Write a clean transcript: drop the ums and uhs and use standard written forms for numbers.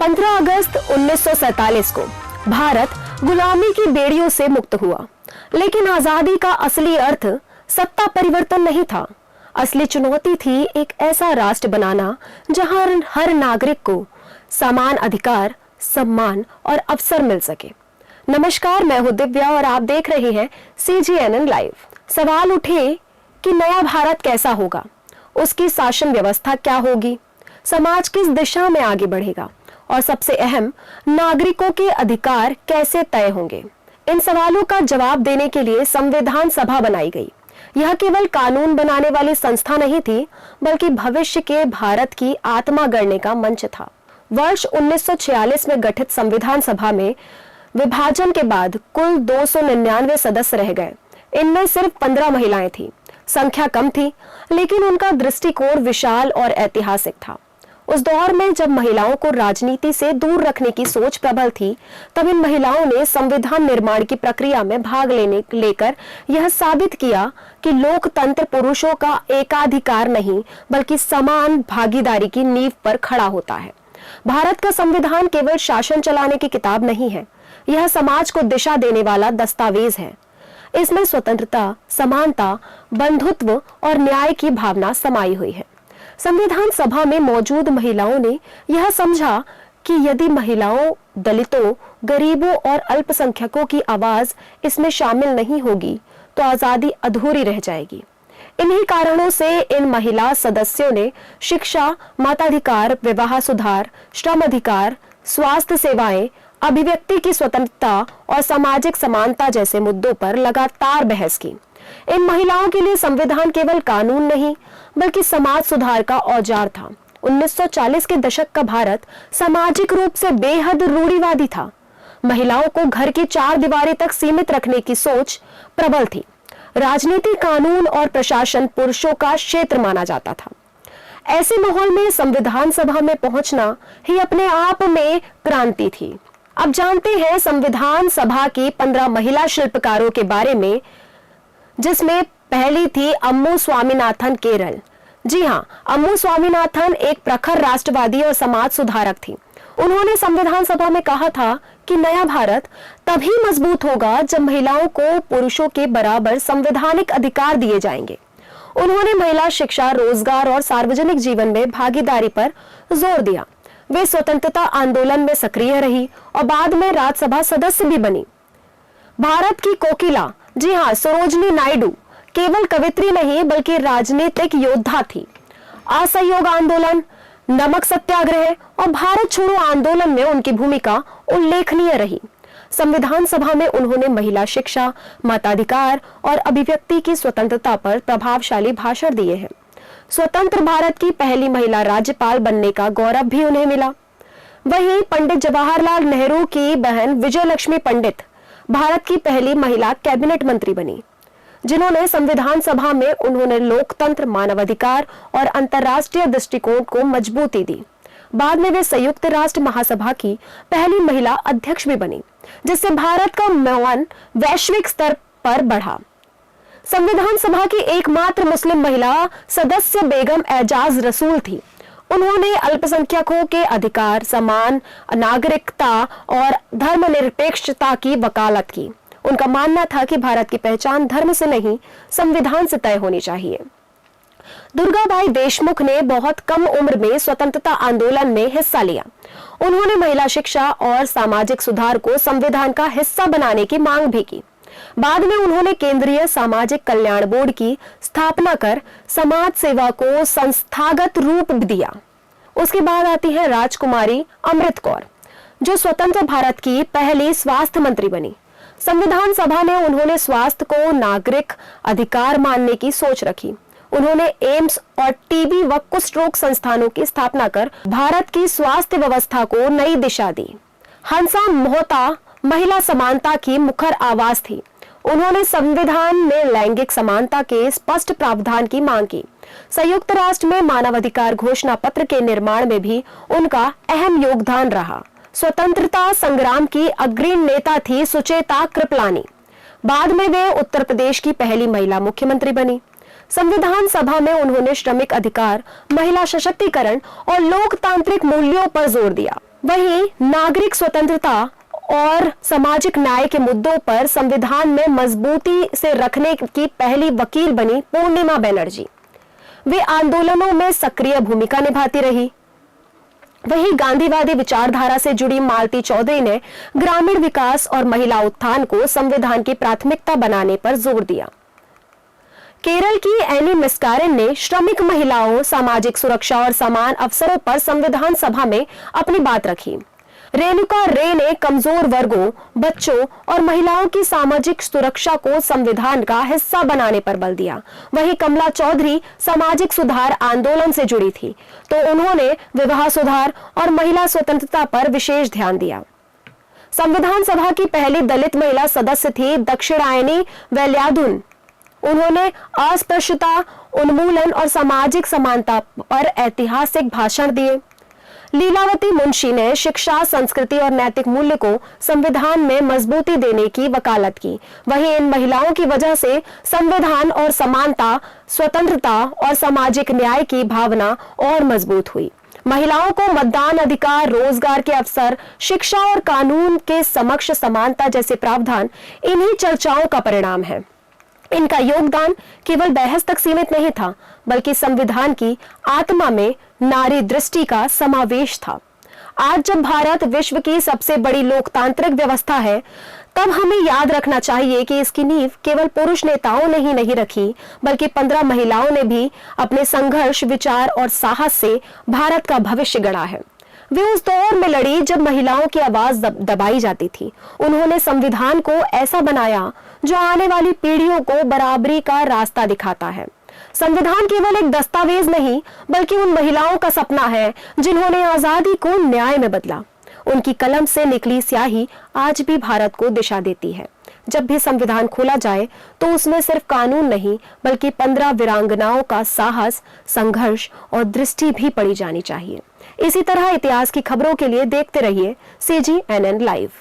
15 अगस्त 1947 को भारत गुलामी की बेड़ियों से मुक्त हुआ, लेकिन आजादी का असली अर्थ सत्ता परिवर्तन नहीं था। असली चुनौती थी एक ऐसा राष्ट्र बनाना जहां हर नागरिक को समान अधिकार, सम्मान और अवसर मिल सके। नमस्कार, मैं हूं दिव्या और आप देख रहे हैं CGNN लाइव। सवाल उठे कि नया भारत कैसा होगा, उसकी शासन व्यवस्था क्या होगी, समाज किस दिशा में आगे बढ़ेगा और सबसे अहम, नागरिकों के अधिकार कैसे तय होंगे। इन सवालों का जवाब देने के लिए संविधान सभा बनाई गई। यह केवल कानून बनाने वाली संस्था नहीं थी, बल्कि भविष्य के भारत की आत्मा गढ़ने का मंच था। वर्ष 1946 में गठित संविधान सभा में विभाजन के बाद कुल 299 सदस्य रह गए। इनमें सिर्फ 15 महिलाएं थीं। संख्या कम थी, लेकिन उनका दृष्टिकोण विशाल और ऐतिहासिक था। उस दौर में जब महिलाओं को राजनीति से दूर रखने की सोच प्रबल थी, तब इन महिलाओं ने संविधान निर्माण की प्रक्रिया में भाग लेकर यह साबित किया कि लोकतंत्र पुरुषों का एकाधिकार नहीं, बल्कि समान भागीदारी की नींव पर खड़ा होता है। भारत का संविधान केवल शासन चलाने की किताब नहीं है, यह समाज को दिशा देने वाला दस्तावेज है। इसमें स्वतंत्रता, समानता, बंधुत्व और न्याय की भावना समाई हुई है। संविधान सभा में मौजूद महिलाओं ने यह समझा कि यदि महिलाओं, दलितों, गरीबों और अल्पसंख्यकों की आवाज इसमें शामिल नहीं होगी तो आजादी अधूरी रह जाएगी। इन्हीं कारणों से इन महिला सदस्यों ने शिक्षा, मताधिकार, विवाह सुधार, श्रम अधिकार, स्वास्थ्य सेवाएं, अभिव्यक्ति की स्वतंत्रता और सामाजिक समानता जैसे मुद्दों पर लगातार बहस की। इन महिलाओं के लिए संविधान केवल कानून नहीं, बल्कि समाज सुधार का औजार था। 1940 के दशक का भारत सामाजिक रूप से बेहद रूढ़िवादी था। महिलाओं को घर की 4 दीवारें तक सीमित रखने की सोच प्रबल थी। राजनीति, कानून और प्रशासन पुरुषों का क्षेत्र माना जाता था। ऐसे माहौल में संविधान सभा में पहुंचना ही अपने आप में क्रांति थी। अब जानते हैं संविधान सभा की 15 महिला शिल्पकारों के बारे में, जिसमें पहली थी अम्मू स्वामीनाथन केरल। जी हां, अम्मू स्वामीनाथन एक प्रखर राष्ट्रवादी और समाज सुधारक थी। उन्होंने संविधान सभा में कहा था कि नया भारत तभी मजबूत होगा जब महिलाओं को पुरुषों के बराबर संवैधानिक अधिकार दिए जाएंगे। उन्होंने महिला शिक्षा, रोजगार और सार्वजनिक जीवन में भागीदारी पर जोर दिया। वे स्वतंत्रता आंदोलन में सक्रिय रही और बाद में राज्यसभा सदस्य भी बनी। भारत की कोकिला, जी हां, सरोजिनी नायडू केवल कवित्री नहीं, बल्कि राजनीतिक योद्धा थी। असहयोग आंदोलन, नमक सत्याग्रह और भारत छोड़ो आंदोलन में उनकी भूमिका उल्लेखनीय रही। संविधान सभा में उन्होंने महिला शिक्षा, मताधिकार और अभिव्यक्ति की स्वतंत्रता पर प्रभावशाली भाषण दिए हैं। स्वतंत्र भारत की पहली महिला राज्यपाल बनने का गौरव भी उन्हें मिला। वहीं पंडित जवाहरलाल नेहरू की बहन विजयलक्ष्मी पंडित भारत की पहली महिला कैबिनेट मंत्री बनी, जिन्होंने संविधान सभा में उन्होंने लोकतंत्र, मानवाधिकार और अंतर्राष्ट्रीय दृष्टिकोण को मजबूती दी। बाद में वे संयुक्त राष्ट्र महासभा की पहली महिला अध्यक्ष भी बनी, जिससे भारत का मान वैश्विक स्तर पर बढ़ा। संविधान सभा की एकमात्र मुस्लिम महिला सदस्य बेगम एजाज रसूल थी। उन्होंने अल्पसंख्यकों के अधिकार, समान नागरिकता और धर्मनिरपेक्षता की वकालत की। उनका मानना था कि भारत की पहचान धर्म से नहीं, संविधान से तय होनी चाहिए। दुर्गाबाई देशमुख ने बहुत कम उम्र में स्वतंत्रता आंदोलन में हिस्सा लिया। उन्होंने महिला शिक्षा और सामाजिक सुधार को संविधान का हिस्सा बनाने की मांग भी की। बाद में उन्होंने केंद्रीय सामाजिक कल्याण बोर्ड की स्थापना कर समाज सेवा को संस्थागत रूप दिया। उसके बाद आती है राजकुमारी अमृत कौर, जो स्वतंत्र भारत की पहली स्वास्थ्य मंत्री बनी। संविधान सभा ने उन्होंने स्वास्थ्य को नागरिक अधिकार मानने की सोच रखी। उन्होंने एम्स और टीबी व कुष्ठ रोग संस्थानों की स्थापना कर भारत की स्वास्थ्य व्यवस्था को नई दिशा दी। हंसा मोहता महिला समानता की मुखर आवाज थी। उन्होंने संविधान में लैंगिक समानता के स्पष्ट प्रावधान की मांग की। संयुक्त राष्ट्र में मानवाधिकार घोषणा पत्र के निर्माण में भी उनका अहम योगदान रहा। स्वतंत्रता संग्राम की अग्रणी नेता थी सुचेता कृपलानी। बाद में वे उत्तर प्रदेश की पहली महिला मुख्यमंत्री बनी। संविधान सभा में उन्होंने श्रमिक अधिकार, महिला सशक्तिकरण और लोकतांत्रिक मूल्यों पर जोर दिया। वहीं नागरिक स्वतंत्रता और सामाजिक न्याय के मुद्दों पर संविधान में मजबूती से रखने की पहली वकील बनी पूर्णिमा बनर्जी। वे आंदोलनों में सक्रिय भूमिका निभाती रही। वहीं गांधीवादी विचारधारा से जुड़ी मालती चौधरी ने ग्रामीण विकास और महिला उत्थान को संविधान की प्राथमिकता बनाने पर जोर दिया। केरल की एनी मिस्कारेन ने श्रमिक महिलाओं, सामाजिक सुरक्षा और समान अवसरों पर संविधान सभा में अपनी बात रखी। रेणुका रे ने कमजोर वर्गों, बच्चों और महिलाओं की सामाजिक सुरक्षा को संविधान का हिस्सा बनाने पर बल दिया। वहीं कमला चौधरी सामाजिक सुधार आंदोलन से जुड़ी थी, तो उन्होंने विवाह सुधार और महिला स्वतंत्रता पर विशेष ध्यान दिया। संविधान सभा की पहली दलित महिला सदस्य थी दक्षिणायनी वेल्याधुन। उन्होंने अस्पृश्यता उन्मूलन और सामाजिक समानता पर ऐतिहासिक भाषण दिए। लीलावती मुंशी ने शिक्षा, संस्कृति और नैतिक मूल्य को संविधान में मजबूती देने की वकालत की। वहीं इन महिलाओं की वजह से संविधान और समानता, स्वतंत्रता और सामाजिक न्याय की भावना और मजबूत हुई। महिलाओं को मतदान अधिकार, रोजगार के अवसर, शिक्षा और कानून के समक्ष समानता जैसे प्रावधान इन्हीं चर्चाओं का परिणाम है। इनका योगदान केवल बहस तक सीमित नहीं था, बल्कि संविधान की आत्मा में नारी दृष्टि का समावेश था। आज जब भारत विश्व की सबसे बड़ी लोकतांत्रिक व्यवस्था है, तब हमें याद रखना चाहिए कि इसकी नींव केवल पुरुष नेताओं ने ही नहीं रखी, बल्कि 15 महिलाओं ने भी अपने संघर्ष, विचार और साहस से भारत का भविष्य गढ़ा है। वे उस दौर में लड़ी जब महिलाओं की आवाज दबाई जाती थी। उन्होंने संविधान को ऐसा बनाया जो आने वाली पीढ़ियों को बराबरी का रास्ता दिखाता है। संविधान केवल एक दस्तावेज नहीं, बल्कि उन महिलाओं का सपना है जिन्होंने आजादी को न्याय में बदला। उनकी कलम से निकली स्याही आज भी भारत को दिशा देती है। जब भी संविधान खोला जाए तो उसमें सिर्फ कानून नहीं, बल्कि 15 वीरांगनाओं का साहस, संघर्ष और दृष्टि भी पढ़ी जानी चाहिए। इसी तरह इतिहास की खबरों के लिए देखते रहिए CGNN लाइव।